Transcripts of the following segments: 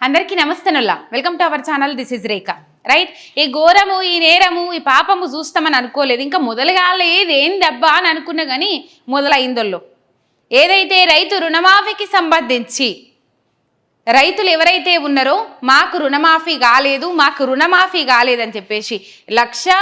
అందరికీ నమస్తేనుల్లా welcome to our channel. This is Rekha. Right, ఈ ఘోరము, ఈ నేరము, ఈ పాపము చూస్తామని అనుకోలేదు. ఇంకా మొదలుగాలేదు ఏందబ్బా అని అనుకున్నా కానీ మొదలైందోళ్ళు. ఏదైతే రైతు రుణమాఫీకి సంబంధించి రైతులు ఎవరైతే ఉన్నారో మాకు రుణమాఫీ కాలేదని చెప్పేసి 1,00,000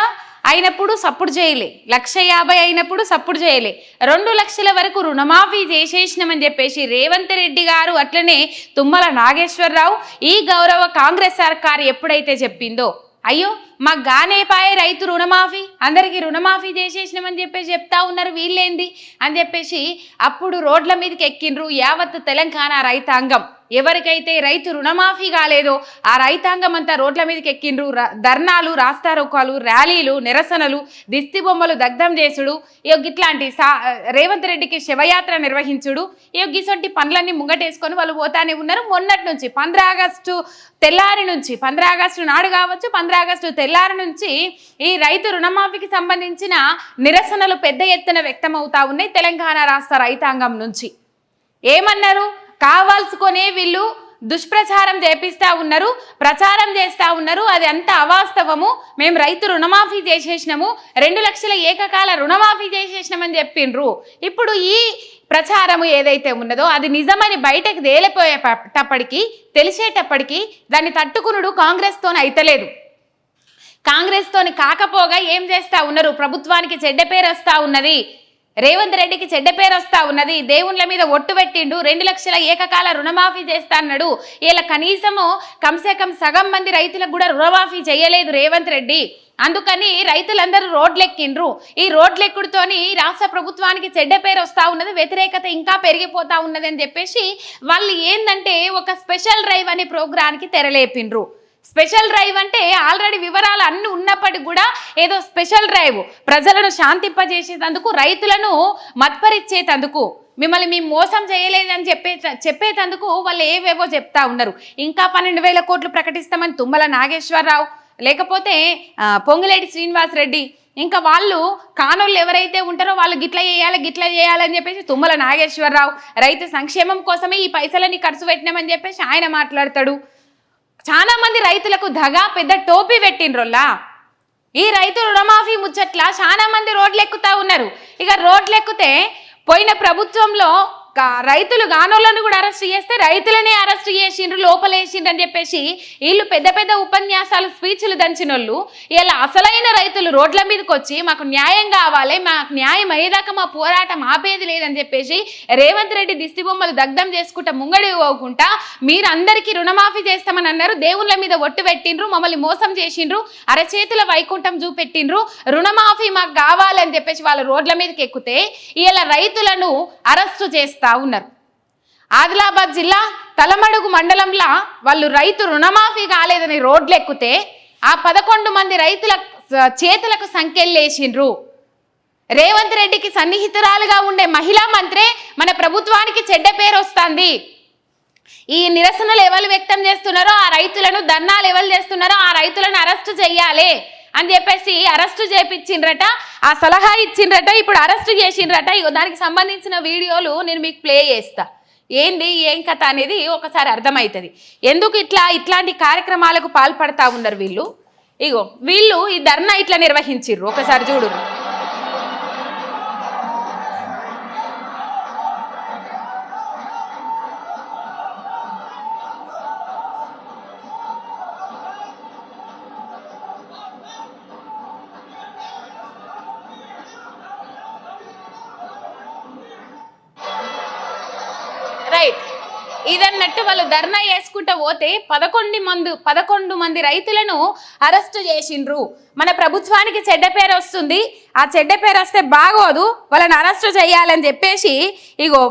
అయినప్పుడు సప్పుడు చేయలే, 1,50,000 అయినప్పుడు సప్పుడు చేయలే, 2 లక్షల వరకు రుణమాఫీ చేసేసినామని చెప్పేసి రేవంత్ రెడ్డి గారు అట్లనే తుమ్మల నాగేశ్వరరావు ఈ గౌరవ కాంగ్రెస్ సర్కారు ఎప్పుడైతే చెప్పిందో అయ్యో మాకు గానేపాయే రైతు రుణమాఫీ, అందరికీ రుణమాఫీ చేసేసినామని చెప్పేసి చెప్తా ఉన్నారు వీళ్ళేంది అని చెప్పేసి అప్పుడు రోడ్ల మీదకి ఎక్కిండ్రు యావత్ తెలంగాణ రైతాంగం. ఎవరికైతే రైతు రుణమాఫీ కాలేదో ఆ రైతాంగం అంతా రోడ్ల మీదకి ఎక్కిండ్రు. ధర్నాలు, రాస్తారోకాలు, ర్యాలీలు, నిరసనలు, దిష్టి బొమ్మలు దగ్ధం చేసుడు, ఇట్లాంటి రేవంత్ రెడ్డికి శివయాత్ర నిర్వహించుడు, గిసొంటి పనులన్నీ ముంగటేసుకొని వాళ్ళు పోతానే ఉన్నారు. మొన్నటి నుంచి 15 ఆగస్టు తెల్లారి నుంచి, 15 ఆగస్టు నాడు కావచ్చు, 15 ఆగస్టు తెల్లారి నుంచి ఈ రైతు రుణమాఫీకి సంబంధించిన నిరసనలు పెద్ద ఎత్తున వ్యక్తమవుతా ఉన్నాయి తెలంగాణ రాష్ట్ర రైతాంగం నుంచి. ఏమన్నారు? కావాల్సుకొనే వీళ్ళు దుష్ప్రచారం చేపిస్తూ ఉన్నారు, ప్రచారం చేస్తూ ఉన్నారు, అది అంత అవాస్తవము, మేము రైతు రుణమాఫీ చేసేసినాము, 2 లక్షల ఏకకాల రుణమాఫీ చేసేసినామని చెప్పిండ్రు. ఇప్పుడు ఈ ప్రచారము ఏదైతే ఉన్నదో అది నిజమని బయటకు తెలిసేటప్పటికీ దాన్ని తట్టుకునుడు కాంగ్రెస్తోని అయితలేదు. కాంగ్రెస్తోని కాకపోగా ఏం చేస్తూ ఉన్నారు? ప్రభుత్వానికి చెడ్డ పేరు వస్తూ ఉన్నది, రేవంత్ రెడ్డికి చెడ్డ పేరు వస్తూ ఉన్నది, దేవుళ్ళ మీద ఒట్టు పెట్టిండు, 2 లక్షల ఏకకాల రుణమాఫీ చేస్తా అన్నాడు. ఇలా కనీసము కమ్సే సగం మంది రైతులకు కూడా రుణమాఫీ చేయలేదు రేవంత్ రెడ్డి. అందుకని రైతులందరూ రోడ్లెక్కిండ్రు. ఈ రోడ్లెక్కుడుతోని రాష్ట్ర ప్రభుత్వానికి చెడ్డ పేరు వస్తూ ఉన్నది, వ్యతిరేకత ఇంకా పెరిగిపోతూ ఉన్నది అని చెప్పేసి వాళ్ళు ఏంటంటే ఒక స్పెషల్ డ్రైవ్ అనే ప్రోగ్రాంకి తెరలేపిండ్రు. స్పెషల్ డ్రైవ్ అంటే ఆల్రెడీ వివరాలు అన్నీ ఉన్నప్పటికీ కూడా ఏదో స్పెషల్ డ్రైవ్ ప్రజలను శాంతింపజేసేందుకు, రైతులను మత్పరిచేందుకు, మిమ్మల్ని మేము మోసం చేయలేదని చెప్పేందుకు వాళ్ళు ఏవేవో చెప్తా ఉన్నారు. ఇంకా 12,000 కోట్లు ప్రకటిస్తామని తుమ్మల నాగేశ్వరరావు, లేకపోతే పొంగులేటి శ్రీనివాస్ రెడ్డి, ఇంకా వాళ్ళు కానోళ్ళు ఎవరైతే ఉంటారో వాళ్ళు గిట్లా చేయాలని చెప్పేసి తుమ్మల నాగేశ్వరరావు రైతు సంక్షేమం కోసమే ఈ పైసలని ఖర్చు పెట్టినామని చెప్పేసి ఆయన మాట్లాడతాడు. చాలా మంది రైతులకు దగా పెద్ద టోపీ పెట్టిండ్రోల్లా. ఈ రైతు రుణమాఫీ ముచ్చట్ల చాలా మంది రోడ్లెక్కుతా ఉన్నారు. ఇక రోడ్లెక్కితే పోయిన ప్రభుత్వంలో రైతులు గానోళ్ళను కూడా అరెస్ట్ చేస్తే రైతులనే అరెస్ట్ చేసిండ్రు, లోపలేసిండ్రు అని చెప్పేసి వీళ్ళు పెద్ద పెద్ద ఉపన్యాసాలు, స్పీచ్లు దంచినోళ్ళు ఇలా అసలైన రైతులు రోడ్ల మీదకి వచ్చి మాకు న్యాయం కావాలి, మాకు న్యాయం అయ్యేదాకా మా పోరాటం ఆపేది లేదని చెప్పేసి రేవంత్ రెడ్డి దిష్టి బొమ్మలు దగ్ధం చేసుకుంటా ముంగడి పోకుండా మీరు అందరికీ రుణమాఫీ చేస్తామని అన్నారు, దేవుళ్ళ మీద ఒట్టు పెట్టిండ్రు, మమ్మల్ని మోసం చేసిండ్రు, అరచేతుల వైకుంఠం చూపెట్టిండ్రు, రుణమాఫీ మాకు కావాలని చెప్పేసి వాళ్ళు రోడ్ల మీదకి ఎక్కితే ఇలా రైతులను అరెస్టు చేస్తారు ఉన్నారు. ఆదిలాబాద్ జిల్లా తలమడుగు మండలంలో వాళ్ళు రైతు రుణమాఫీ కాలేదని రోడ్లు ఎక్కితే ఆ 11 మంది రైతుల చేతులకు సంఖ్యలేసిండ్రు. రేవంత్ రెడ్డికి సన్నిహితురాలుగా ఉండే మహిళా మంత్రే మన ప్రభుత్వానికి చెడ్డ పేరు వస్తుంది, ఈ నిరసనలు ఎవరు వ్యక్తం చేస్తున్నారో ఆ రైతులను, ధర్నాలు ఎవరు చేస్తున్నారో ఆ రైతులను అరెస్టు చెయ్యాలి అని చెప్పేసి అరెస్టు చేయించిండ్రట, ఆ సలహా ఇచ్చిండ్రట, ఇప్పుడు అరెస్టు చేసిండ్రట. దానికి సంబంధించిన వీడియోలు నేను మీకు ప్లే చేస్తా. ఏంది ఏం కథ అనేది ఒకసారి అర్థమవుతుంది. ఎందుకు ఇట్లాంటి కార్యక్రమాలకు పాల్పడతా ఉన్నారు వీళ్ళు. వీళ్ళు ఈ ధర్నా ఇట్లా నిర్వహించిర్రు, ఒకసారి చూడు. రైట్, ఇదన్నట్టు వాళ్ళు ధర్నా చేసుకుంటూ పోతే 11 మంది రైతులను అరెస్టు చేసిండ్రు. మన ప్రభుత్వానికి చెడ్డ పేరు వస్తుంది, ఆ చెడ్డ పేరు వస్తే బాగోదు, వాళ్ళని అరెస్టు చేయాలని చెప్పేసి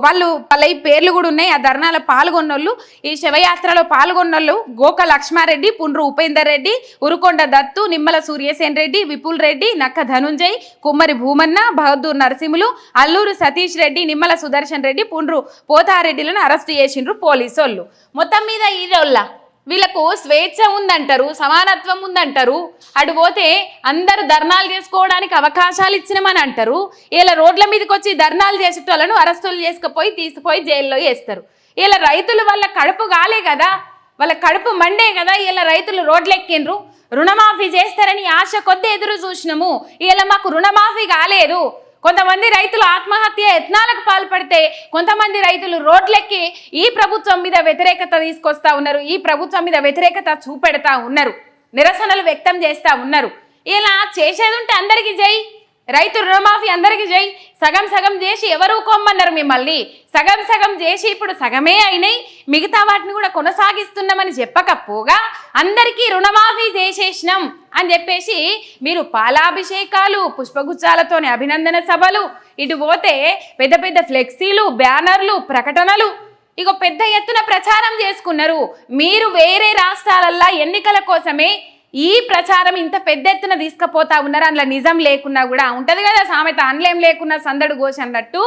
వాళ్ళ ఈ పేర్లు కూడా ఉన్నాయి. ఆ ధర్నాలో పాల్గొన్నోళ్ళు, ఈ శివయాత్రలో పాల్గొన్నోళ్ళు గోక లక్ష్మారెడ్డి, పుండ్రు ఉపేందర్ రెడ్డి, ఉరుకొండ దత్తు, నిమ్మల సూర్యసేన్ రెడ్డి, విపుల్ రెడ్డి, నక్క ధనుంజయ్, కుమ్మరి భూమన్న, బహదూర్ నరసింహులు, అల్లూరు సతీష్ రెడ్డి, నిమ్మల సుదర్శన్ రెడ్డి, పుండ్రు పోతారెడ్డిలను అరెస్టు చేసిండ్రు పోలీసోళ్ళు. మొత్తం మీద ఈ రోజుల వీళ్ళకు స్వేచ్ఛ ఉందంటారు, సమానత్వం ఉందంటారు, అటు పోతే అందరూ ధర్నాలు చేసుకోవడానికి అవకాశాలు ఇచ్చినామని అంటారు. ఇలా రోడ్ల మీదకి వచ్చి ధర్నాలు చేసేటోళ్ళను అరెస్టులు తీసుకుపోయి జైల్లో వేస్తారు. ఇలా రైతులు వాళ్ళ కడుపు కాలే కదా, వాళ్ళ కడుపు మండే కదా ఇలా రైతులు రోడ్లెక్కిండ్రు. రుణమాఫీ చేస్తారని ఆశ కొద్ది ఎదురు చూసినాము, ఇలా మాకు రుణమాఫీ కాలేదు. కొంతమంది రైతులు ఆత్మహత్య యత్నాలకు పాల్పడితే కొంతమంది రైతులు రోడ్లెక్కి ఈ ప్రభుత్వం మీద వ్యతిరేకత తీసుకొస్తా ఉన్నారు, ఈ ప్రభుత్వం మీద వ్యతిరేకత చూపెడతా ఉన్నారు, నిరసనలు వ్యక్తం చేస్తూ ఉన్నారు. ఇలా చేసేది ఉంటే అందరికీ జై, రైతు రుణమాఫీ అందరికీ జై. సగం సగం చేసి ఎవరు కొమ్మన్నారు మిమ్మల్ని? సగం సగం చేసి ఇప్పుడు సగమే అయినాయి, మిగతా వాటిని కూడా కొనసాగిస్తున్నామని చెప్పకపోగా అందరికీ రుణమాఫీ చేసేసినాం అని చెప్పేసి మీరు పాలాభిషేకాలు, పుష్పగుచ్చాలతోని అభినందన సభలు, ఇటు పోతే పెద్ద పెద్ద ఫ్లెక్సీలు, బ్యానర్లు, ప్రకటనలు, ఇక పెద్ద ఎత్తున ప్రచారం చేసుకున్నారు. మీరు వేరే రాష్ట్రాలల్లో ఎన్నికల కోసమే ఈ ప్రచారం ఇంత పెద్ద ఎత్తున తీసుకుపోతా ఉన్నారు. అందులో నిజం లేకున్నా కూడా ఉంటుంది కదా సామెత, అండ్లేం లేకున్నా సందడు ఘోష అన్నట్టు,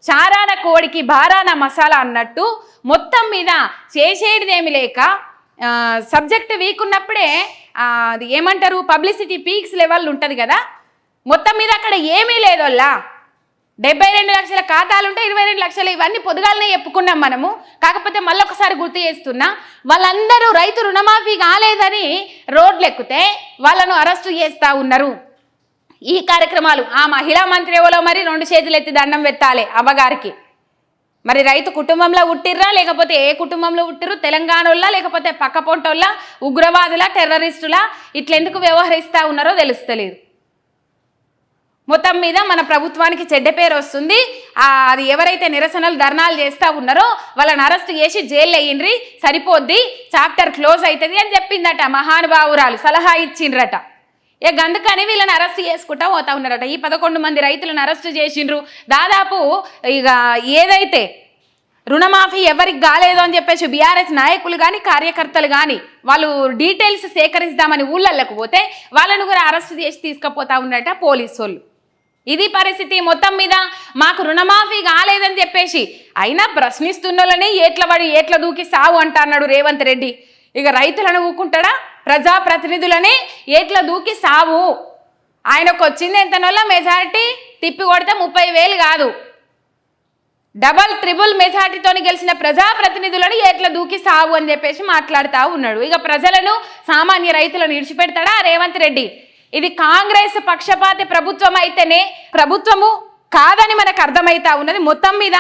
చారాన కోడికి బారాన మసాలా అన్నట్టు మొత్తం మీద చేసేటిదేమి లేక సబ్జెక్ట్ వీక్ ఉన్నప్పుడే అది ఏమంటారు పబ్లిసిటీ పీక్స్ లెవెల్ ఉంటుంది కదా, మొత్తం మీద అక్కడ ఏమీ లేదోల్లా. 72 లక్షల ఖాతాలు ఉంటే 22 లక్షలు, ఇవన్నీ పొద్దుగాలనే చెప్పుకున్నాం మనము. కాకపోతే మళ్ళొకసారి గుర్తు చేస్తున్నా, వాళ్ళందరూ రైతు రుణమాఫీ కాలేదని రోడ్లు ఎక్కితే వాళ్ళను అరెస్టు చేస్తూ ఉన్నారు. ఈ కార్యక్రమాలు ఆ మహిళా మంత్రి ఎవరో మరి 2 చేతులు ఎత్తి దండం పెట్టాలి అవ్వగారికి. మరి రైతు కుటుంబంలో ఉట్టిర్రా లేకపోతే ఏ కుటుంబంలో ఉట్టిరు? తెలంగాణలో లేకపోతే పక్క పొంటోళ్ళ, ఉగ్రవాదుల, టెర్రరిస్టుల, ఇట్లెందుకు వ్యవహరిస్తూ ఉన్నారో తెలుస్తలేదు. మొత్తం మీద మన ప్రభుత్వానికి చెడ్డ పేరు వస్తుంది. అది ఎవరైతే నిరసనలు ధర్నాలు చేస్తూ ఉన్నారో వాళ్ళని అరెస్ట్ చేసి జైలు అయ్యిండ్రి, సరిపోద్ది, చాప్టర్ క్లోజ్ అవుతుంది అని చెప్పిందట మహానుభావురాలు, సలహా ఇచ్చిండ్రట. అందుకని వీళ్ళని అరెస్ట్ చేసుకుంటా పోతా ఉన్నారట. ఈ 11 మంది రైతులను అరెస్ట్ చేసిండ్రు. దాదాపు ఇక ఏదైతే రుణమాఫీ ఎవరికి కాలేదో అని చెప్పేసి బీఆర్ఎస్ నాయకులు కానీ కార్యకర్తలు కానీ వాళ్ళు డీటెయిల్స్ సేకరిస్తామని ఊళ్ళకు పోతే వాళ్ళను కూడా అరెస్ట్ చేసి తీసుకుపోతా ఉన్నట పోలీసు వాళ్ళు. ఇది పరిస్థితి. మొత్తం మీద మాకు రుణమాఫీ కాలేదని చెప్పేసి అయినా ప్రశ్నిస్తున్నోళ్ళని ఏట్ల దూకి సావు అంటున్నాడు రేవంత్ రెడ్డి. ఇక రైతులను ఊకుంటాడా? ప్రజాప్రతినిధులని ఏట్ల దూకి సావు. ఆయనకు వచ్చింది ఎంతనోళ్ళ మెజారిటీ తిప్పి కొడితే 30,000 కాదు, డబల్ ట్రిబుల్ మెజార్టీతో గెలిచిన ప్రజాప్రతినిధులను ఏట్ల దూకి సావు అని చెప్పేసి మాట్లాడుతూ ఉన్నాడు. ఇక ప్రజలను, సామాన్య రైతులను విడిచిపెడతాడా రేవంత్ రెడ్డి? ఇది కాంగ్రెస్ పక్షపాతి ప్రభుత్వం అయితేనే ప్రభుత్వము కాదని మనకు అర్థమవుతా ఉన్నది. మొత్తం మీద